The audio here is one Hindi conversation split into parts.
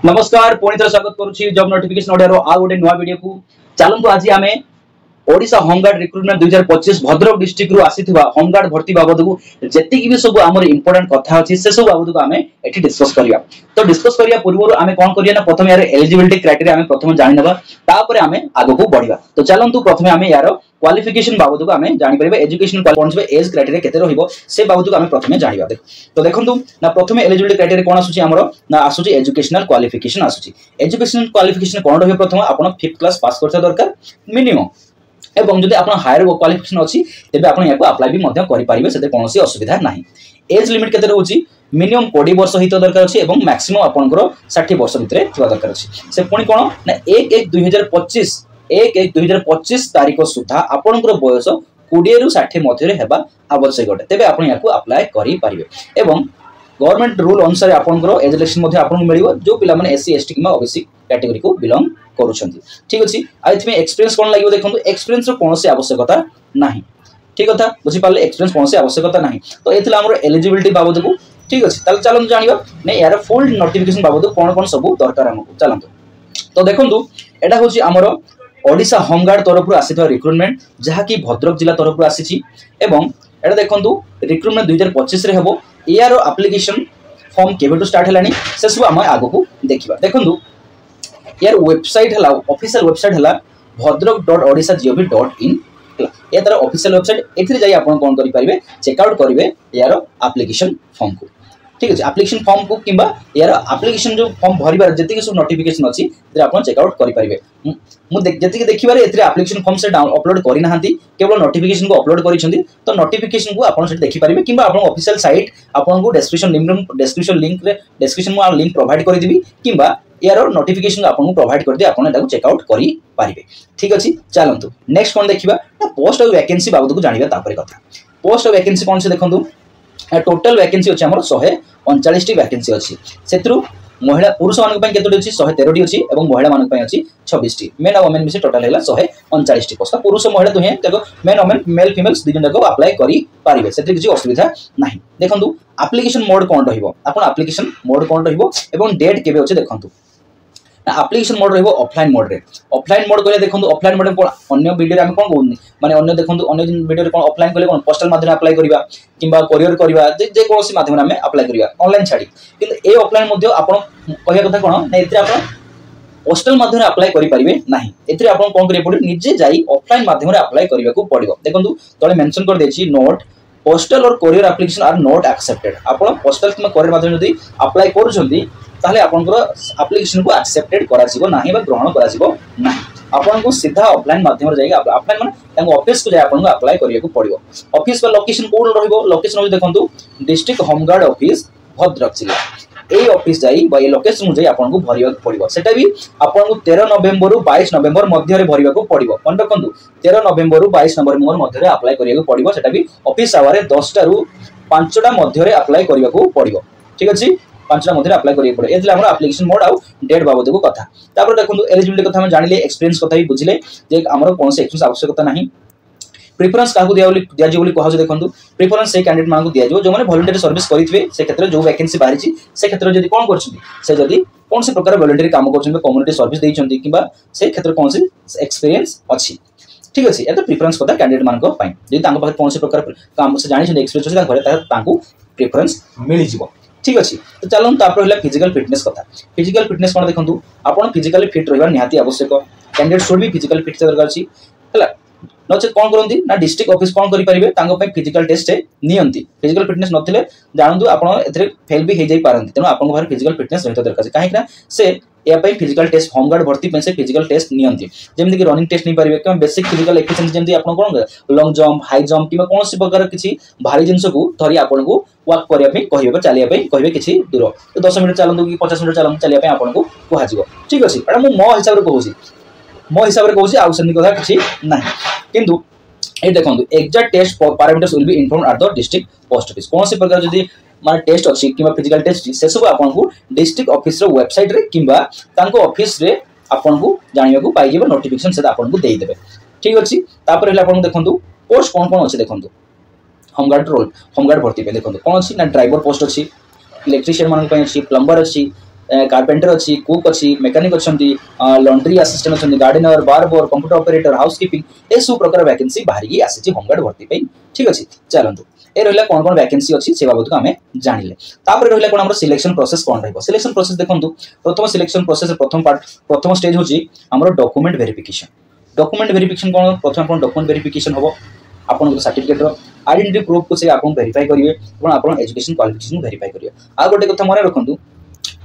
नमस्कार पुणी थर स्वागत करुछि जॉब नोटिफिकेशन ओडिया रो आ गोटे नुवा वीडियो को चलंतु आज आमे Odisha home guard recruitment 2025 Bhadrak district रु आसीथिबा होमगार्ड भर्ती बाबद को जेतिकि भी सब हमर इंपोर्टेंट कथा अछि से सब बाबद को आमे एठी डिस्कस करिया। तो डिस्कस करिया पूर्व आमे कोन करिया ना प्रथम यार एलिजिबिलिटी क्राइटेरिया आमे प्रथम जानि नबा तापर आमे आगो को बढ़िबा। तो चलंतु प्रथमे आमे यार क्वालिफिकेशन बाबद को आमे जानि परिबे एजुकेशन क्वालिफिकेशन एज क्राइटेरिया केते रहिबो से बाबद को आमे प्रथमे जानिबा। देख तो देखंतु ना प्रथमे एलिजिबिलिटी क्राइटेरिया कोन आसुची हमरो ना आसुची एजुकेशनल क्वालिफिकेशन आसुची। एजुकेशनल क्वालिफिकेशन कोन रहिबो प्रथम आपण 5th क्लास पास करथा दरकार मिनिमम एवं जदि आपण हायर क्वालिफिकेशन अछि तेबे आपण याको अप्लाई भी मध्य करि परिबे सेते कोनोसी असुविधा नाही। एज लिमिट केते रहउची मिनिमम 20 वर्ष हित दरकार अछि एवं मैक्सिमम आपनकर 60 वर्ष भितरे थिबा दरकार अछि। से पुनी कोन ना 1/1/2025 तारिख सुधा आपनकर बयस 20 रु 60 मध्य हेबा आवश्यक अटे तेबे आपण याको अप्लाई करि परिबे। एवं गवर्नमेंट रूल अनुसार आपनकर एज इलेक्शन मध्य आपन मिलिबो जो पिला माने SC ST keema OBC category को बिलोंग करूछंती। ठीक अछि आ इथमे एक्सपीरियंस कोन लागियो देखंतु एक्सपीरियंस रो कोनोसी आवश्यकता नाही। ठीक कथा बुझि पाले एक्सपीरियंस कोनोसी आवश्यकता नाही। तो एथिला हमर एलिजिबिलिटी बाबद को ठीक अछि ताल चलंतु जानिबा ने यार फुल नोटिफिकेशन बाबद कोन कोन सब दरकार हमको चलंतु। तो देखंतु एटा होची हमर ओडिशा होमगार्ड तरफ आसीथवा रिक्रुटमेंट जहा कि भद्रक जिला तरफ आसीची एवं एटा देखंतु रिक्रुटमेंट 2025 रे हेबो। यार एप्लीकेशन फॉर्म केबेटो स्टार्ट हेलानी से सब हम आगो को देखिबा। देखंतु यार वेबसाइट हला ऑफिशियल वेबसाइट हला bhadrak.odisha.gov.in ये तार ऑफिशियल वेबसाइट एथिरे जाई आपण कोन करि परिबे चेकआउट करिवे यार एप्लीकेशन फॉर्म को। ठीक अछि एप्लीकेशन फॉर्म को किबा यार एप्लीकेशन जो फॉर्म भरिबार जति सब नोटिफिकेशन अछि ते आपण चेकआउट करि परिबे। मु जति देखिबारे एथिरे एप्लीकेशन फॉर्म से डाउन अपलोड करि नाहंती केवल नोटिफिकेशन को अपलोड करिसंती। तो नोटिफिकेशन को आपण से देखि परिबे किबा आपण ऑफिशियल साइट आपण को डिस्क्रिप्शन लिंक रे डिस्क्रिप्शन मु लिंक प्रोवाइड करि दिबी किबा यार नोटिफिकेशन आपको प्रोवाइड कर दे आपण एटा चेकआउट करि पारिबे। ठीक अछि चलंतु नेक्स्ट कोन देखिबा ना पोस्ट ऑफ वैकेंसी बाबद को जानिबा तापर कथा। पोस्ट ऑफ वैकेंसी कोन से देखंतु टोटल वैकेंसी अछि हमर 139 टी वैकेंसी अछि सेत्रु महिला पुरुष मानक पय केतोटी अछि 113 टी अछि एवं महिला मानक पय अछि 26 टी। मेन और वुमेन मिसे टोटल हैला 139 टी पोस्ट पुरुष महिला दुहे तको मेन और मेल फीमेल्स दिजन तको अप्लाई करि पारिबे सेत्री किछि असुविधा नाही। देखंतु एप्लीकेशन मोड कोन रहिबो आपण एप्लीकेशन मोड कोन रहिबो एवं डेट केबे अछि देखंतु एप्लीकेशन मोड रहिबो ऑफलाइन मोड रे। ऑफलाइन मोड कहले देखंतु ऑफलाइन मोड अन्य वीडियो रे हम कोन कहउनी माने अन्य देखंतु अन्य वीडियो रे कोन ऑफलाइन कहले कोन पोस्टल माध्यम अप्लाई करिबा किबा कोरियर करिबा जे कोनसी माध्यम हम अप्लाई करिबा ऑनलाइन छाडी किंतु ए ऑफलाइन मध्ये आपण कहिया कथा कोन नै एते आपण पोस्टल माध्यम अप्लाई करि परिबे नाही। एते आपण कोन करिय पड़े निजे जाई ऑफलाइन माध्यम रे अप्लाई करिबा को पड़िबो। देखंतु तळे मेंशन कर देछि नोट पोस्टल और courier application are not accepted. आपण पोस्टल किबा कोरियर माध्यम जदी अप्लाई करूछंती ताले आपनकर एप्लीकेशन को एक्सेप्टेड करा जिवो नाही बा ग्रहण करा जिवो नाही। आपन को सीधा ऑफलाइन माध्यम रे जाई ऑफलाइन माने तांको ऑफिस को जाई आपन को अप्लाई करिया को पड़िबो। ऑफिस का लोकेशन कोन रहइबो लोकेशन हो देखंतु डिस्ट्रिक्ट होमगार्ड ऑफिस भद्रक जिला ए ऑफिस जाई बा ए लोकेशन जाई आपन को भरिया को पड़िबो। सेटा भी आपन को 13 नवंबर रु 22 नवंबर मध्य रे भरिया को पड़िबो। कोन देखंतु 13 नवंबर रु 22 नवंबर मध्य रे अप्लाई करिया को पड़िबो। सेटा भी ऑफिस आवर रे 10 टा रु 5 टा मध्य रे अप्लाई करिया को पड़िबो। ठीक अछि 5 टा मध्य रे अप्लाई करिया पड़े एतले हमर एप्लीकेशन मोड आ डेट बाबद को कथा। तापर देखंतु एलिजिबिलिटी कथा हम जानिले एक्सपीरियंस कथा भी बुझिले जे हमर कोनसे एक्सपीरियंस आवश्यकता नाही। प्रेफरेंस काहू दिया जो बोली कहौ जे देखंतु प्रेफरेंस से कैंडिडेट मान को दिया जो माने वॉलंटरी सर्विस करिथबे से क्षेत्र जो वैकेंसी बाहरी छी से क्षेत्र जदी कोन करछथि से जदी कोन से प्रकार वॉलंटरी काम करछथि कम्युनिटी सर्विस देइछथि किबा से क्षेत्र कोन से एक्सपीरियंस अछि। ठीक अछि एत प्रेफरेंस कथा कैंडिडेट मान को पाइ जदी तांको पाखे कोन से प्रकार काम से जानि छै एक्सपीरियंस अछि घरे तांको प्रेफरेंस मिलि जिवो। ठीक अछि तो चलन तापर होला फिजिकल फिटनेस कथा। फिजिकल फिटनेस कोन देखंतु आपण फिजिकली फिट रहबा निहाती आवश्यक। कैंडिडेट शुड भी फिजिकल फिट दरकार अछि हला नचे कोन करंती ना डिस्ट्रिक्ट ऑफिस कोन करि परिबे तांको पे फिजिकल टेस्ट नियंती। फिजिकल फिटनेस नथिले जानंतु आपण एथरे फेल भी हे जाई पारंती तेनो आपण घर फिजिकल फिटनेस रहित दरकार अछि काहे कि ना से या पे फिजिकल टेस्ट होमगार्ड भर्ती पे से फिजिकल टेस्ट नियंती जेमि कि रनिंग टेस्ट नै परिबे कि बेसिक फिजिकल एफिशिएंसी जेमि आपण कोन लॉन्ग जंप हाई जंप किबा कोनसी प्रकार किछि भारी जिंस को धरि आपण को वॉक करिया पे कहिबे चलिया पे कहिबे किछि दूर तो 10 मिनिट चलंतु कि 50 मिनिट चलंतु चलिया पे आपण को कहै जिवो। ठीक अछि एटा मो हिसाब रे कहूसी मो हिसाब रे कहूसी आ सनी कथा किछि नाही किंतु ए देखंतु exact test parameters will be informed at the district post office. कोन से प्रकार जदी माने टेस्ट अछि किबा फिजिकल टेस्ट से सब आपन को डिस्ट्रिक्ट ऑफिस रो वेबसाइट रे किबा तांको ऑफिस रे आपन को जानिया को पाइ जेबो नोटिफिकेशन से आपन को देई देबे। ठीक अछि तापर हेला आपन देखंतु पोस्ट कोन कोन अछि देखंतु होमगार्ड भर्ती पे देखंतु कोन अछि ना ड्राइवर पोस्ट अछि इलेक्ट्रिशियन मान पय अछि प्लम्बर अछि कार्पेंटर अच्छी, कुक अच्छी, मेकानिक अच्छा, लॉन्ड्री असिस्टेंट अच्छा, gardener, barber, computer operator, housekeeping ए सब प्रकार वैकेंसी बाहरी आसी होमगार्ड भर्ती। ठीक अच्छे चलतु ए रहा कौन कौन वैकेंसी अच्छी से बाबद को आम जानिले। तापर रहा कौन सिलेक्शन प्रोसेस कौन रही सिलेक्शन प्रोसेस देखो प्रथम सिलेक्शन प्रोसेस प्रथम स्टेज हूँ डॉक्यूमेंट वेरिफिकेशन। डॉक्यूमेंट वेरिफिकेशन कौन प्रथम डॉक्यूमेंट वेरिफिकेशन हम आपन सर्टिफिकेट आइडेंटिटी प्रूफ को से आपन वेरीफाई करेंगे और आपन एजुकेशन क्वालिफिकेशन वेरीफाई करेंगे। आ गोटे कथा मन रखु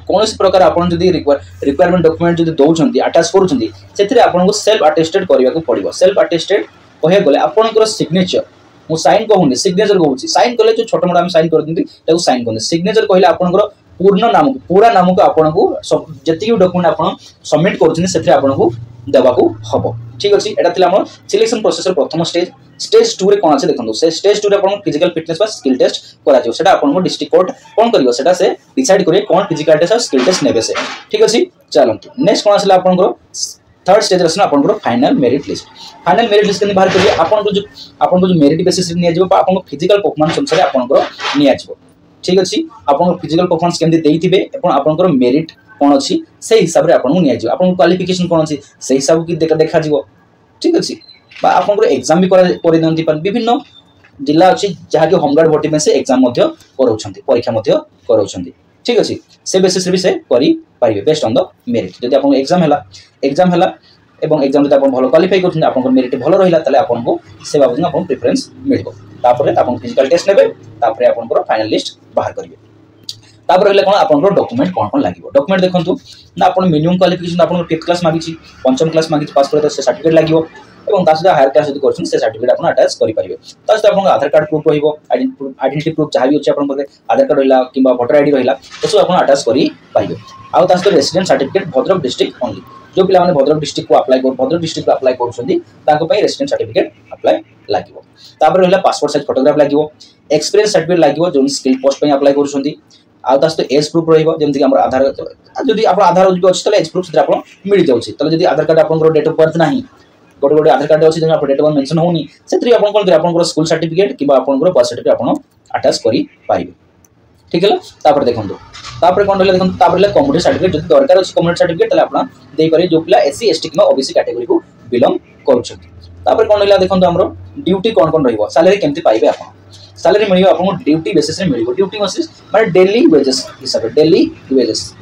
कौन प्रकार आपन जदि रिक्वायरमेंट डॉक्यूमेंट जदि दौरान अटैच करुँचे आपको सेल्फ अटेस्टेड करने पड़ो। सेल्फ अटेस्टेड कह गले आपंकर सिग्नेचर मु साइन कहूनी सिग्नेचर कहूँ साइन कले जो छोट मोट आम साइन कर साइन कहते सिग्नेचर कहले आपंकर पूर्ण नाम पूरा नाम को आपको जी डॉक्यूमेंट आप सबमिट कर देवाकू हम। ठीक अच्छे यहाँ सिलेक्शन प्रोसेस प्रथम स्टेज। स्टेज 2 रे कौन अच्छे देखो से स्टेज 2 रे आपन फिजिकल फिटनेस बा स्किल टेस्ट करा जो सेटा आपन डिस्ट्रिक्ट कोर्ट कौन करियो सेटा से डिसाइड करे कौन फिजिकल टेस्ट और स्किल टेस्ट नेबे से। ठीक अच्छे चलंतु नेक्स्ट कौन आसला आपन थर्ड स्टेज रसना आपन final merit list. Final merit list के बाहर करिए आपन जो मेरिट बेसिस रे निया जबो आपन फिजिकल परफॉर्मेंस अनुसार आपन निया जबो। ठीक अच्छे आपन फिजिकल परफॉर्मेंस केमति देइथिबे एवं आपन मेरिट कौन अच्छी से हिसाब से आपको निया आपन क्वालिफिकेशन कौन अच्छी से हिसाब की देखा जीवो। ठीक अच्छे आप एग्जाम भी कर विभिन्न जिला अच्छी जहाँकि होमगार्ड भर्ती में से एग्जाम परीक्षा कराऊँ। ठीक अच्छे से बेसिस भी से करेंगे बेस्ट ऑन द मेरिट। जब आप एग्जाम है एवं एग्जाम जब भल क्वालिफाई कर मेरिट भल रहा आपको से बाबद आपको प्रिफरेंस मिल फिजिकल टेस्ट ने आप फाइनल लिस्ट बाहर करेंगे। तापर रहा कौन आप डॉक्यूमेंट कौन कौन लगे डॉक्यूमेंट देखो ना आप मिनिमम क्वालिफिकेशन आप 5th क्लास मांगी 5th क्लास मांगी पास कर सर्टिफिकेट लगे और हायर क्लास जो कर सर्टिफिकेट आप अटैच करेंगे। सहित आप आधार कार्ड प्रूफ आइडेंटिटी प्रूफ जहाँ भी अच्छे आधार कार्ड रहा कि भोटर आईडी रहा सब आप अटैच करेंगे। आउ सहित resident certificate Bhadrak district only जो पिला भद्रक डिस्ट्रिक्ट को अप्लाई कर रेसिडेंट सर्टिफिकेट अप्लाई लगे। तापर रहा पासपोर्ट साइज फोटोग्राफ लगे एक्सपीरियंस सर्टिफिकेट लगे जो स्किल पोस्ट अप्लाई कर सहित एज प्रूफ रही आधार जब आप आधार अच्छे एज प्रूफ से मिल जाए आधार कार्ड आप डेट ऑफ बर्थ ना गोटे गोटे आधार कार्ड अच्छे जो डेट ऑफ बर्थ मेंशन होनी से कौन स्कूल सर्टिफिकेट कि बर्थ सर्टिफिकेट आप अटैच करेंगे। ठीक है तापर देखो तापर कौन रहा देखो कम्युनिटी सर्टिफिकेट जो दरकार अच्छे कम्युनिटी सर्टिफिकेट आप देपारे जो पिला SC ST कि OBC कैटेगरी को बिलोंग कर। कौन रहा देखो आम ड्यूटी कौन कौन रही सैलरी केमती पाइबे आप सैलरी मिल आपको ड्यूटी बेसिस में मिल ड्यूटी बेसिस माने डेली वेजेस हिसाब से डेली वेजेस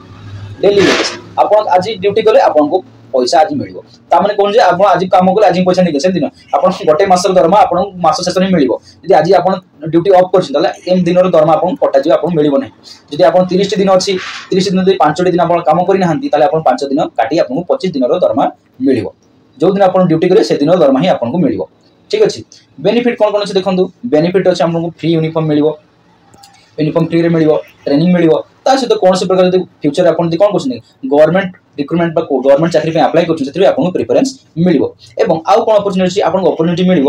आप आज ड्यूटी कले आपको पैसा आज मिल ताने कौन आप आज कम कले आज पैसा नहीं से दिन आप गोटे मसर दरमा आपको मास शेष में मिल जी आज आप ड्यूटी अफ कर दिन दरमा आपको कटा आपको मिल ना जी आप 30 दिन अच्छी 30 दिन 5 दिन आप कम करना 5 दिन काटी आपको 25 दिन दरमा मिल जो दिन आप ड्यूटी करेंगे से दिन दरमा ही आपको मिल। ठीक अच्छे बेनिफिट कौन कौन अच्छे देखो बेनिफिट अच्छे आपको फ्री यूनिफॉर्म मिल यूनिफॉर्म फ्री मिल ट्रेनिंग मिल सहित कौन से प्रकार फ्यूचर आप कौन कर गवर्नमेंट रिक्रुटमेंट गवर्नमेंट चाकरी अप्लाई कर आपको प्रिफरेंस मिल आउ कौन अपॉर्चुनिटी आपको अपॉर्चुनिटी मिल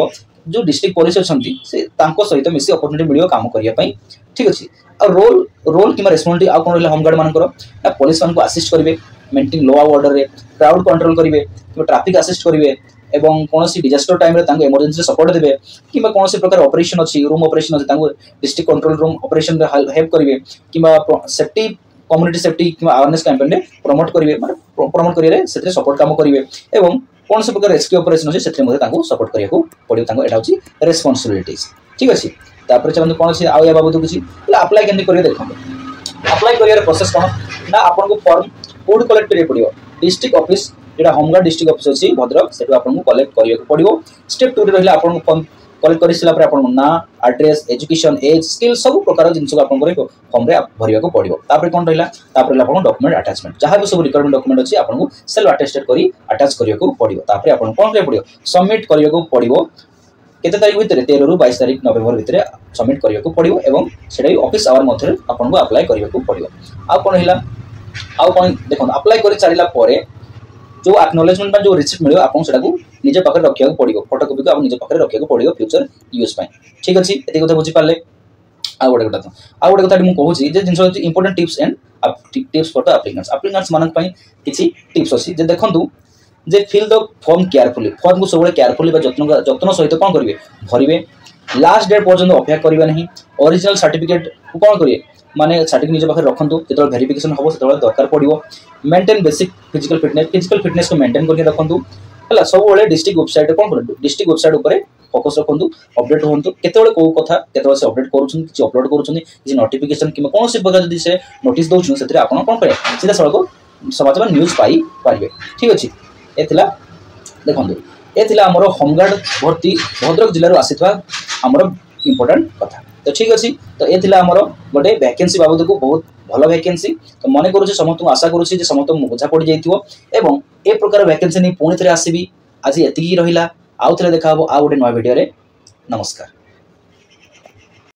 जो डिस्ट्रिक्ट पुलिस अच्छा सहित मिसी अपॉर्चुनिटी मिल काम करने। ठीक अच्छे रोल रोल कि रेस्पॉन्सिबिलिटी आउ कौन रहा होमगार्ड मानकर पुलिस मान आसिस्ट करेंगे मेंटेन लॉ ऑर्डर रे क्राउड कंट्रोल करेंगे ट्रैफिक आसिस्ट करेंगे एवं कौन डिजास्टर टाइम रे इमरजेंसी सपोर्ट देवे कि कौन प्रकार ऑपरेशन अच्छी रूम ऑपरेशन अच्छी district control room operation help करेंगे कि सेफ्टी कम्युनिटी सेफ्टी कि अवेयरनेस कैंपेन प्रमोट करेंगे प्रमोट करेंगे से सपोर्ट काम करेंगे एवं कौन से प्रकार रेस्क्यू ऑपरेशन अच्छे से सपोर्ट करने पड़ो यहाँ हूँ रेस्पॉन्सिबिलिटीज। ठीक अच्छे तापर चलते कौन अच्छे आया बाबद किसी अप्लाई केमती करेंगे देखो अप्लाई कर प्रोसेस कौन ना आपको फॉर्म कोड कलेक्ट करेंगे पड़ो डिस्ट्रिक्ट ऑफिस जो होमगार्ड डिस्ट्रिक्ट ऑफिस अच्छी भद्रक से आपको कलेक्ट करने पड़ो। स्टेप 2 रहा आपको फॉर्म कलेक्ट कर सारा आप ना एड्रेस एजुकेशन एज स्किल सब प्रकार जिन फॉर्म में भरवा पड़ो। कौन रहा डॉक्यूमेंट अटैचमेंट जहाँ भी सब रिक्वायरमेंट डॉक्यूमेंट अच्छी आपको सेल्फ अटेस्टेड कर अटैच करने पड़ो। आपको कौन करने पड़ो सबमिट करने पड़ो केते तारीख भितर 13 रु 22 तारीख नवेम्बर भितर सबमिट करने पड़ो और से ऑफिस आवर मध्य आपको अप्लाई करने पड़ो। आउ कौन रहा आउ कौन देखो अप्लाई कर सारा जो एक्नोलेजमेंट जो रिसिप्ट मिले आपको निज पाखे रखा पड़ो फोटोकॉपी को आप निज पाखे रखा पड़ो फ्यूचर यूज। ठीक अच्छे ये कथा बुझीपारे आउ गोटे कथा मुझे जिन important tips and tips for the applicants मान किसी टिप्स अच्छी देखूँ जे fill the form carefully form को सब केयरफुली जत्न सहित कौन करेंगे भरवे लास्ट डेट पर्यंत अपेक्षा करेंगे नहीं ओरिजिनल सर्टिफिकेट को कौन करिए माने सर्टिफिकेट निज पाखे रखु जो वेरिफिकेशन हम से दरकार पड़ो मेंटेन बेसिक फिजिकल फिटनेस को मेंटेन करके रखु है सब डिस्ट्रिक्ट वेबसाइट कौन कर डिस्ट्रिक्ट वेबसाइट उपर फोकस रखु अपडेट हूँ केत कौ कथा के से अपडेट कर अपलोड कर नोटिफिकेशन कि कौन प्रकार जब से नोटिस दौन से आप कौन करेंगे सीधा सड़क समाचार न्यूज पाई पारे ठीक अच्छे ये देखो ये आमर होमगार्ड भर्ती भद्रक जिलूर आसीथा आमर इम्पोर्टाट कथा तो ठीक अच्छे तो ये आमर गोटे वैकेंसी बाबद को बहुत भल वैकेंसी तो मन करुँच समस्त आशा करुँच समस्त बुझा पड़ जाइए ए प्रकार वैकेंसी नहीं पुणी थे आसबि आज ये रहा आउ थे देखा आउ गोटे नया वीडियो नमस्कार।